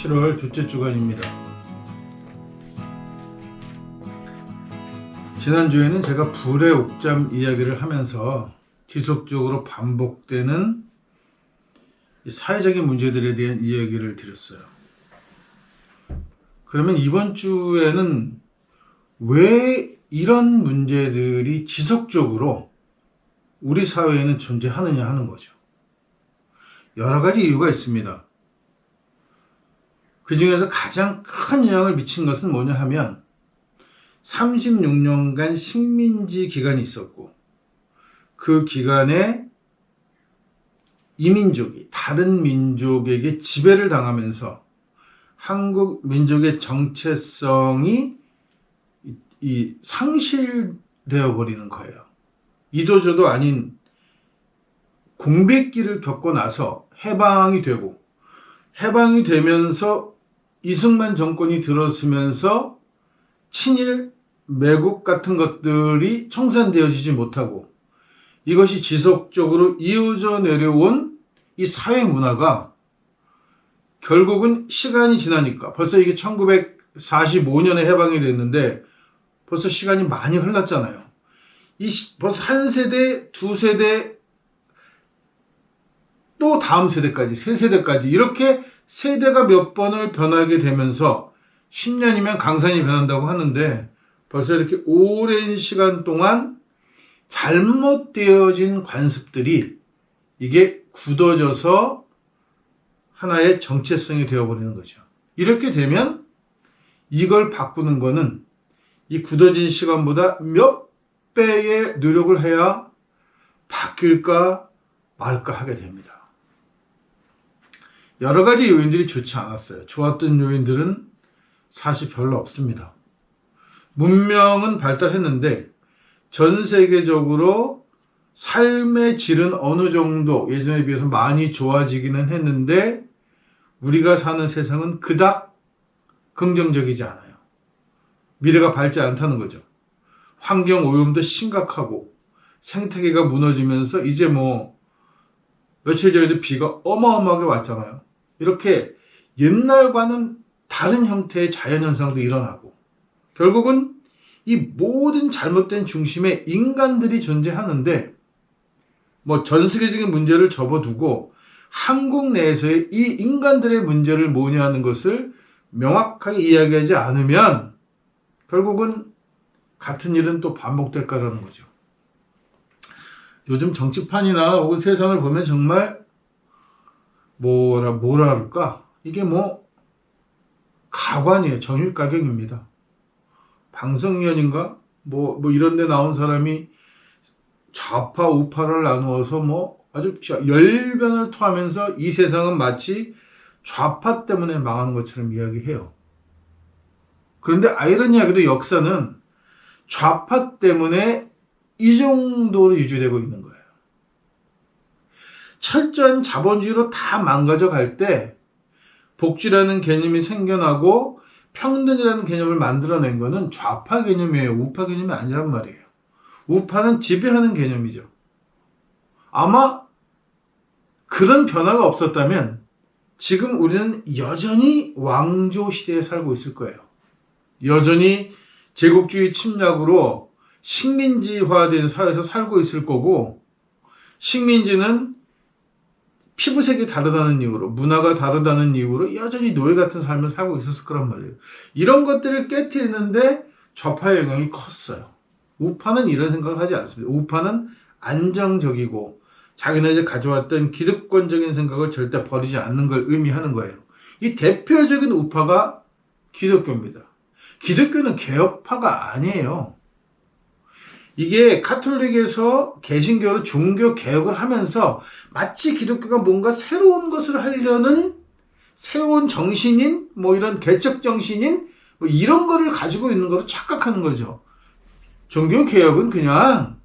7월 둘째 주간입니다. 지난주에는 제가 불의 옥잠 이야기를 하면서 지속적으로 반복되는 사회적인 문제들에 대한 이야기를 드렸어요. 그러면 이번 주에는 왜 이런 문제들이 지속적으로 우리 사회에는 존재하느냐 하는 거죠. 여러 가지 이유가 있습니다. 그 중에서 가장 큰 영향을 미친 것은 뭐냐 하면 36년간 식민지 기간이 있었고 그 기간에 이민족이 다른 민족에게 지배를 당하면서 한국 민족의 정체성이 상실되어 버리는 거예요. 이도저도 아닌 공백기를 겪고 나서 해방이 되고 해방이 되면서 이승만 정권이 들어서면서 친일 매국 같은 것들이 청산되어지지 못하고 이것이 지속적으로 이어져 내려온 이 사회 문화가 결국은 시간이 지나니까 벌써 이게 1945년에 해방이 됐는데 벌써 시간이 많이 흘렀잖아요. 벌써 한 세대, 두 세대, 또 다음 세대까지, 세 세대까지 이렇게 세대가 몇 번을 변하게 되면서 10년이면 강산이 변한다고 하는데 벌써 이렇게 오랜 시간 동안 잘못되어진 관습들이 이게 굳어져서 하나의 정체성이 되어버리는 거죠. 이렇게 되면 이걸 바꾸는 거는 이 굳어진 시간보다 몇 배의 노력을 해야 바뀔까 말까 하게 됩니다. 여러 가지 요인들이 좋지 않았어요. 좋았던 요인들은 사실 별로 없습니다. 문명은 발달했는데 전 세계적으로 삶의 질은 어느 정도 예전에 비해서 많이 좋아지기는 했는데 우리가 사는 세상은 그닥 긍정적이지 않아요. 미래가 밝지 않다는 거죠. 환경 오염도 심각하고 생태계가 무너지면서 이제 며칠 전에도 비가 어마어마하게 왔잖아요. 이렇게 옛날과는 다른 형태의 자연현상도 일어나고 결국은 이 모든 잘못된 중심에 인간들이 존재하는데 전 세계적인 문제를 접어두고 한국 내에서의 이 인간들의 문제를 뭐냐 하는 것을 명확하게 이야기하지 않으면 결국은 같은 일은 또 반복될 거라는 거죠. 요즘 정치판이나 혹은 세상을 보면 정말 뭐라 그럴까? 이게 가관이에요. 정일가경입니다. 방송위원인가? 이런 데 나온 사람이 좌파, 우파를 나누어서 아주 열변을 토하면서 이 세상은 마치 좌파 때문에 망하는 것처럼 이야기해요. 그런데 아이러니하게도 역사는 좌파 때문에 이 정도로 유지되고 있는 거예요. 철저한 자본주의로 다 망가져 갈 때 복지라는 개념이 생겨나고 평등이라는 개념을 만들어낸 거는 좌파 개념이에요. 우파 개념이 아니란 말이에요. 우파는 지배하는 개념이죠. 아마 그런 변화가 없었다면 지금 우리는 여전히 왕조 시대에 살고 있을 거예요. 여전히 제국주의 침략으로 식민지화된 사회에서 살고 있을 거고 식민지는 피부색이 다르다는 이유로 문화가 다르다는 이유로 여전히 노예 같은 삶을 살고 있었을 거란 말이에요. 이런 것들을 깨트리는데 좌파의 영향이 컸어요. 우파는 이런 생각을 하지 않습니다. 우파는 안정적이고 자기네들이 가져왔던 기득권적인 생각을 절대 버리지 않는 걸 의미하는 거예요. 이 대표적인 우파가 기독교입니다. 기독교는 개혁파가 아니에요. 이게 카톨릭에서 개신교로 종교 개혁을 하면서 마치 기독교가 뭔가 새로운 것을 하려는 새로운 정신인 이런 개척 정신인 이런 거를 가지고 있는 거로 착각하는 거죠. 종교 개혁은 그냥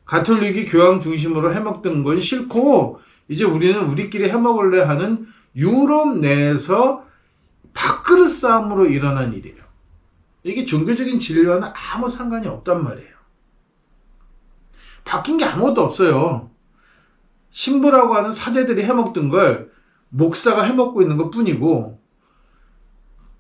가톨릭이 교황 중심으로 해먹던 건 싫고 이제 우리는 우리끼리 해먹을래 하는 유럽 내에서 밥그릇 싸움으로 일어난 일이에요. 이게 종교적인 진리와는 아무 상관이 없단 말이에요. 바뀐 게 아무것도 없어요. 신부라고 하는 사제들이 해먹던 걸 목사가 해먹고 있는 것 뿐이고,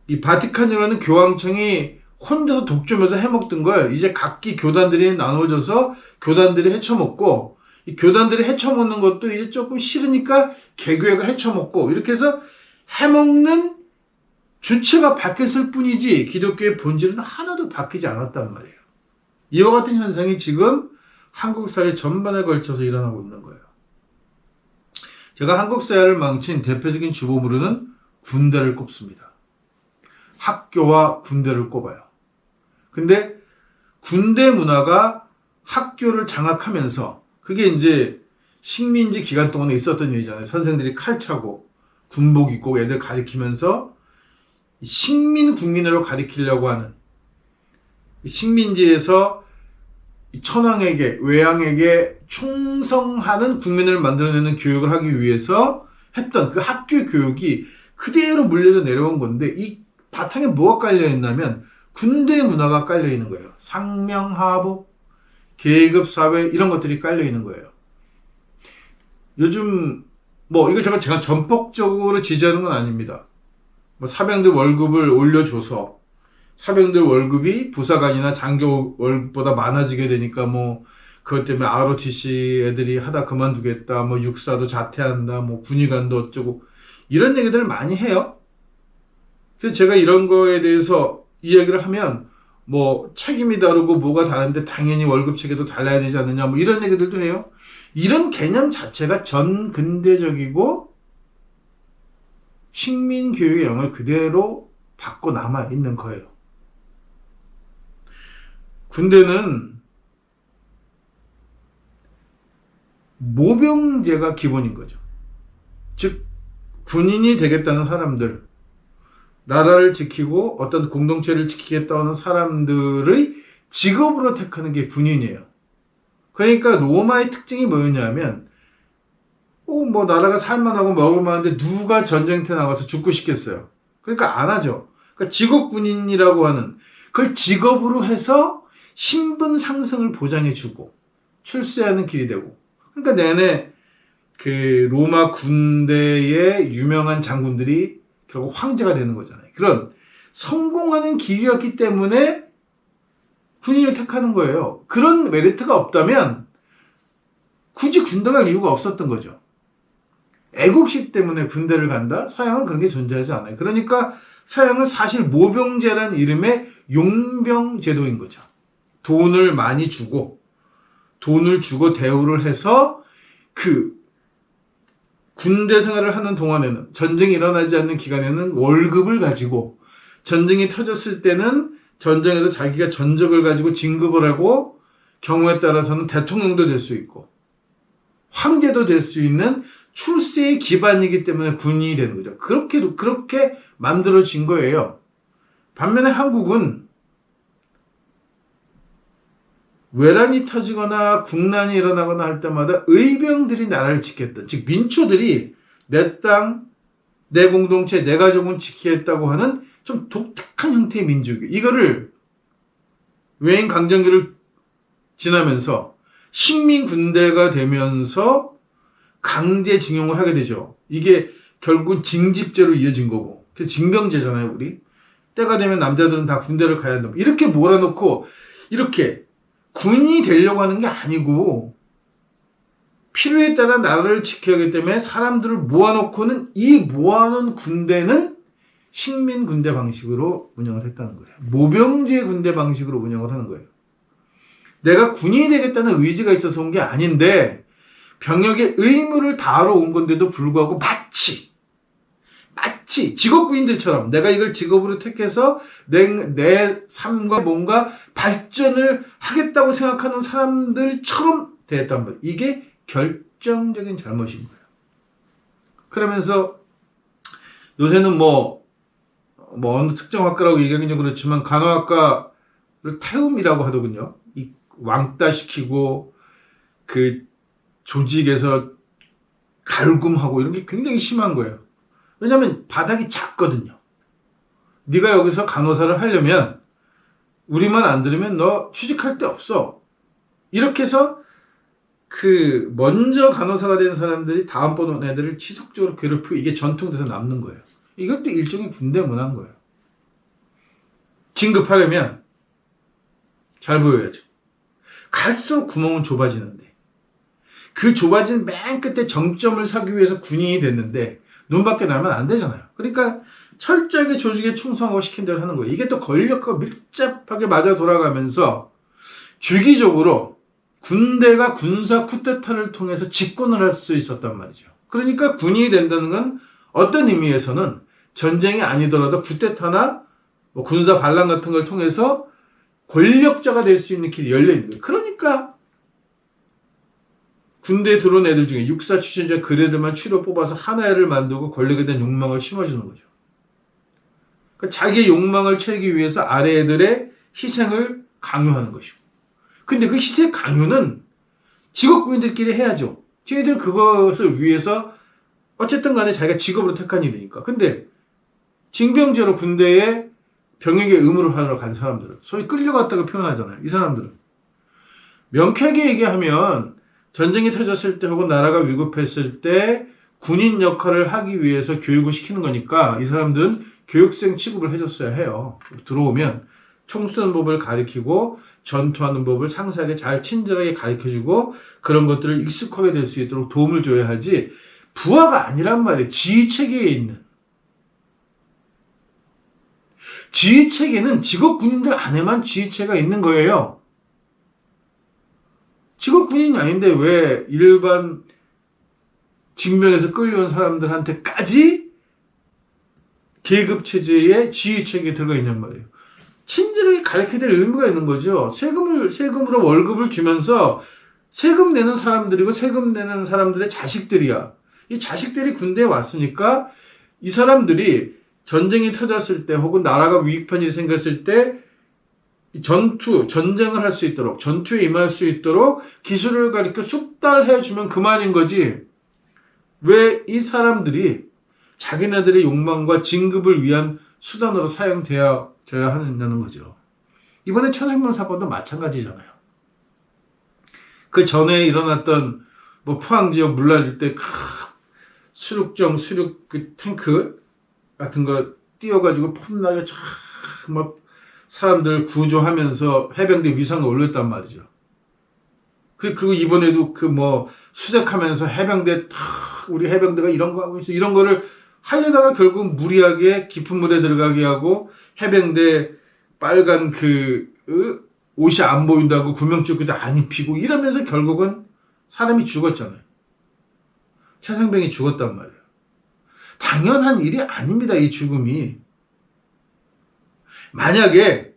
이 바티칸이라는 교황청이 혼자서 독점해서 해먹던 걸 이제 각기 교단들이 나눠져서 교단들이 헤쳐먹고, 이 교단들이 헤쳐먹는 것도 이제 조금 싫으니까 개교회가 헤쳐먹고, 이렇게 해서 해먹는 주체가 바뀌었을 뿐이지 기독교의 본질은 하나도 바뀌지 않았단 말이에요. 이와 같은 현상이 지금 한국 사회 전반에 걸쳐서 일어나고 있는 거예요. 제가 한국 사회를 망친 대표적인 주범으로는 군대를 꼽습니다. 학교와 군대를 꼽아요. 근데 군대 문화가 학교를 장악하면서, 그게 이제 식민지 기간 동안에 있었던 일이잖아요. 선생들이 칼 차고 군복 입고 애들 가리키면서 식민 국민으로 가리키려고 하는, 식민지에서 천황에게, 외왕에게 충성하는 국민을 만들어내는 교육을 하기 위해서 했던 그 학교 교육이 그대로 물려져 내려온 건데, 이 바탕에 뭐가 깔려있냐면 군대 문화가 깔려있는 거예요. 상명하복, 계급사회, 이런 것들이 깔려있는 거예요. 요즘 이걸 제가 전폭적으로 지지하는 건 아닙니다. 사병들 월급을 올려줘서 사병들 월급이 부사관이나 장교 월급보다 많아지게 되니까 그것 때문에 ROTC 애들이 하다 그만두겠다, 육사도 자퇴한다, 군의관도 어쩌고, 이런 얘기들을 많이 해요. 그래서 제가 이런 거에 대해서 이야기를 하면 책임이 다르고 뭐가 다른데 당연히 월급 체계도 달라야 되지 않느냐, 이런 얘기들도 해요. 이런 개념 자체가 전근대적이고 식민 교육의 영을 그대로 받고 남아 있는 거예요. 군대는 모병제가 기본인 거죠. 즉, 군인이 되겠다는 사람들, 나라를 지키고 어떤 공동체를 지키겠다는 사람들의 직업으로 택하는 게 군인이에요. 그러니까 로마의 특징이 뭐였냐면, 나라가 살만하고 먹을만한데 누가 전쟁터에 나가서 죽고 싶겠어요. 그러니까 안 하죠. 그러니까 직업군인이라고 하는, 그걸 직업으로 해서 신분 상승을 보장해주고 출세하는 길이 되고, 그러니까 내내 그 로마 군대의 유명한 장군들이 결국 황제가 되는 거잖아요. 그런 성공하는 길이었기 때문에 군인을 택하는 거예요. 그런 메리트가 없다면 굳이 군대 갈 이유가 없었던 거죠. 애국심 때문에 군대를 간다? 서양은 그런 게 존재하지 않아요. 그러니까 서양은 사실 모병제라는 이름의 용병제도인 거죠. 돈을 많이 주고, 돈을 주고 대우를 해서 그 군대 생활을 하는 동안에는, 전쟁이 일어나지 않는 기간에는 월급을 가지고, 전쟁이 터졌을 때는 전쟁에서 자기가 전적을 가지고 진급을 하고, 경우에 따라서는 대통령도 될 수 있고 황제도 될 수 있는 출세의 기반이기 때문에 군인이 되는 거죠. 그렇게 만들어진 거예요. 반면에 한국은 외란이 터지거나 국난이 일어나거나 할 때마다 의병들이 나라를 지켰던, 즉 민초들이 내 땅, 내 공동체, 내 가족은 지키겠다고 하는 좀 독특한 형태의 민족이에요. 이거를 외인 강점기를 지나면서 식민 군대가 되면서 강제징용을 하게 되죠. 이게 결국 징집제로 이어진 거고, 그래서 징병제잖아요. 우리 때가 되면 남자들은 다 군대를 가야 한다, 이렇게 몰아놓고 이렇게 군인이 되려고 하는 게 아니고 필요에 따라 나라를 지켜야 하기 때문에 사람들을 모아놓고는, 이 모아놓은 군대는 식민 군대 방식으로 운영을 했다는 거예요. 모병제 군대 방식으로 운영을 하는 거예요. 내가 군인이 되겠다는 의지가 있어서 온 게 아닌데 병역의 의무를 다하러 온 건데도 불구하고 마치 직업군인들처럼 내가 이걸 직업으로 택해서 내 삶과 뭔가 발전을 하겠다고 생각하는 사람들처럼 대했단 말이에요. 이게 결정적인 잘못인 거예요. 그러면서 요새는 어느 특정 학과라고 얘기하긴 좀 그렇지만 간호학과를 태움이라고 하더군요. 왕따시키고 그 조직에서 갈굼하고 이런 게 굉장히 심한 거예요. 왜냐하면 바닥이 작거든요. 네가 여기서 간호사를 하려면 우리 말 안 들으면 너 취직할 데 없어. 이렇게 해서 먼저 간호사가 된 사람들이 다음번 애들을 지속적으로 괴롭히고 이게 전통돼서 남는 거예요. 이것도 일종의 군대 문화인 거예요. 진급하려면 잘 보여야죠. 갈수록 구멍은 좁아지는데 그 좁아진 맨 끝에 정점을 사기 위해서 군인이 됐는데 눈 밖에 나면 안 되잖아요. 그러니까 철저하게 조직에 충성하고 시킨 대로 하는 거예요. 이게 또 권력과 밀접하게 맞아 돌아가면서 주기적으로 군대가 군사 쿠데타를 통해서 집권을 할 수 있었단 말이죠. 그러니까 군인이 된다는 건 어떤 의미에서는 전쟁이 아니더라도 쿠데타나 뭐 군사 반란 같은 걸 통해서 권력자가 될 수 있는 길이 열려 있는 거예요. 그러니까 군대에 들어온 애들 중에 육사 출신자 그래들만 추려 뽑아서 하나를 만들고 권력에 대한 욕망을 심어주는 거죠. 그러니까 자기의 욕망을 채우기 위해서 아래 애들의 희생을 강요하는 것이고. 근데 그 희생 강요는 직업군인들끼리 해야죠. 쟤들은 그것을 위해서 어쨌든 간에 자기가 직업으로 택한 일이니까. 근데 징병제로 군대에 병역의 의무를 하러 간 사람들은 소위 끌려갔다고 표현하잖아요. 이 사람들은 명쾌하게 얘기하면 전쟁이 터졌을 때 혹은 나라가 위급했을 때 군인 역할을 하기 위해서 교육을 시키는 거니까 이 사람들은 교육생 취급을 해줬어야 해요. 들어오면 총 쏘는 법을 가르치고 전투하는 법을 상세하게 잘 친절하게 가르쳐주고 그런 것들을 익숙하게 될 수 있도록 도움을 줘야 하지 부하가 아니란 말이에요. 지휘체계에 있는. 지휘체계는 직업군인들 안에만 지휘체가 있는 거예요. 직업군인이 아닌데 왜 일반 징병에서 끌려온 사람들한테까지 계급체제의 지휘체계에 들어가 있냔 말이에요. 친절하게 가르쳐야 될 의무가 있는 거죠. 세금으로 월급을 주면서 세금 내는 사람들이고 세금 내는 사람들의 자식들이야. 이 자식들이 군대에 왔으니까 이 사람들이 전쟁이 터졌을 때 혹은 나라가 위급한 일이 생겼을 때 전쟁을 할 수 있도록 전투에 임할 수 있도록 기술을 가르쳐 숙달해주면 그만인 거지. 왜 이 사람들이 자기네들의 욕망과 진급을 위한 수단으로 사용되어야 하느냐는 거죠. 이번에 천행문 사건도 마찬가지잖아요. 그 전에 일어났던 뭐 포항 지역 물난릴 때 수륙 그 탱크 같은 거 띄워가지고 폼나게 막 사람들 구조하면서 해병대 위상을 올렸단 말이죠. 그리고 이번에도 수색하면서 해병대 우리 해병대가 이런 거 하고 있어 이런 거를 하려다가 결국 무리하게 깊은 물에 들어가게 하고 해병대 빨간 옷이 안 보인다고 구명조끼도 안 입히고 이러면서 결국은 사람이 죽었잖아요. 최상병이 죽었단 말이에요. 당연한 일이 아닙니다. 이 죽음이. 만약에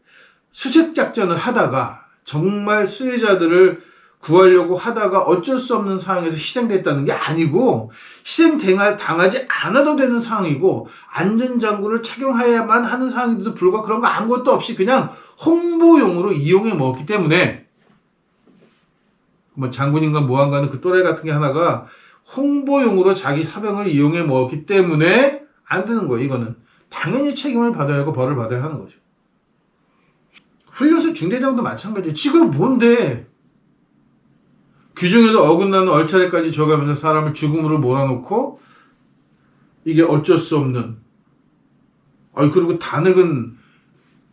수색작전을 하다가 정말 수혜자들을 구하려고 하다가 어쩔 수 없는 상황에서 희생됐다는 게 아니고 희생당하지 않아도 되는 상황이고 안전장구를 착용해야만 하는 상황인데도 불구하고 그런 거 아무것도 없이 그냥 홍보용으로 이용해 먹었기 때문에 뭐 장군인가 모한가는 그 또래 같은 게 하나가 홍보용으로 자기 사병을 이용해 먹었기 때문에 안 되는 거예요. 이거는 당연히 책임을 받아야 하고 벌을 받아야 하는 거죠. 훈련소 중대장도 마찬가지예요. 지금 뭔데 규정에도 어긋나는 얼차례까지 줘가면서 사람을 죽음으로 몰아놓고 이게 어쩔 수 없는 그리고 다 늙은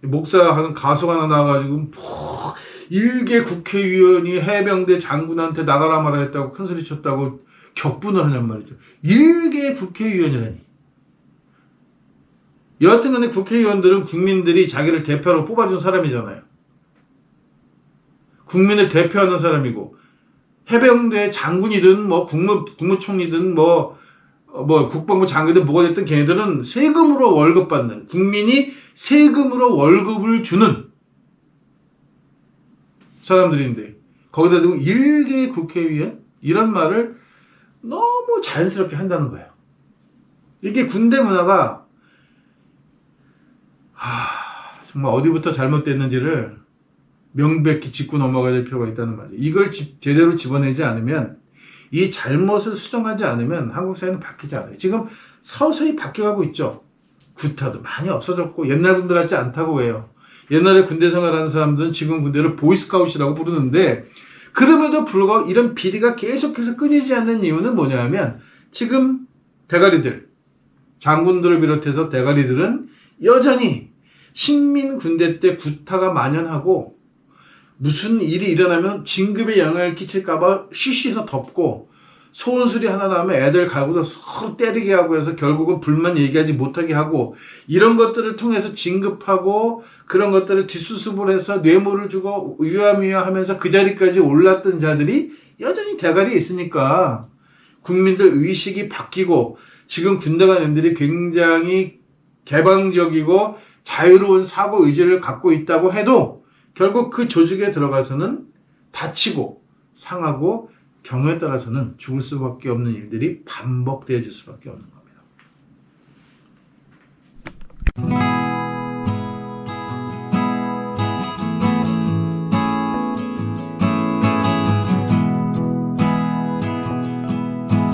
목사하는 가수가 하나 나와가지고 일개 국회의원이 해병대 장군한테 나가라 말아 했다고 큰소리 쳤다고 격분을 하냔 말이죠. 일개 국회의원이라니. 여하튼간에 국회의원들은 국민들이 자기를 대표로 뽑아준 사람이잖아요. 국민을 대표하는 사람이고 해병대 장군이든 국무총리든 국방부 장관이든 뭐가 됐든 걔네들은 세금으로 월급 받는 국민이 세금으로 월급을 주는 사람들인데 거기다 대고 일개 국회의원 이런 말을 너무 자연스럽게 한다는 거예요. 이게 군대 문화가 정말 어디부터 잘못됐는지를 명백히 짚고 넘어가야 될 필요가 있다는 말이에요. 이걸 제대로 집어내지 않으면 이 잘못을 수정하지 않으면 한국 사회는 바뀌지 않아요. 지금 서서히 바뀌어가고 있죠. 구타도 많이 없어졌고 옛날 군대 같지 않다고 해요. 옛날에 군대 생활하는 사람들은 지금 군대를 보이스카웃이라고 부르는데 그럼에도 불구하고 이런 비리가 계속해서 끊이지 않는 이유는 뭐냐면 지금 대가리들, 장군들을 비롯해서 대가리들은 여전히 식민군대 때 구타가 만연하고 무슨 일이 일어나면 진급에 영향을 끼칠까봐 쉬쉬해서 덮고 소원술이 하나 나면 애들 갈고서 서로 때리게 하고 해서 결국은 불만 얘기하지 못하게 하고 이런 것들을 통해서 진급하고 그런 것들을 뒷수습을 해서 뇌물을 주고 유야무야 하면서 그 자리까지 올랐던 자들이 여전히 대가리에 있으니까 국민들 의식이 바뀌고 지금 군대 간 애들이 굉장히 개방적이고 자유로운 사고 의지를 갖고 있다고 해도 결국 그 조직에 들어가서는 다치고 상하고 경우에 따라서는 죽을 수밖에 없는 일들이 반복되어질 수밖에 없는 겁니다.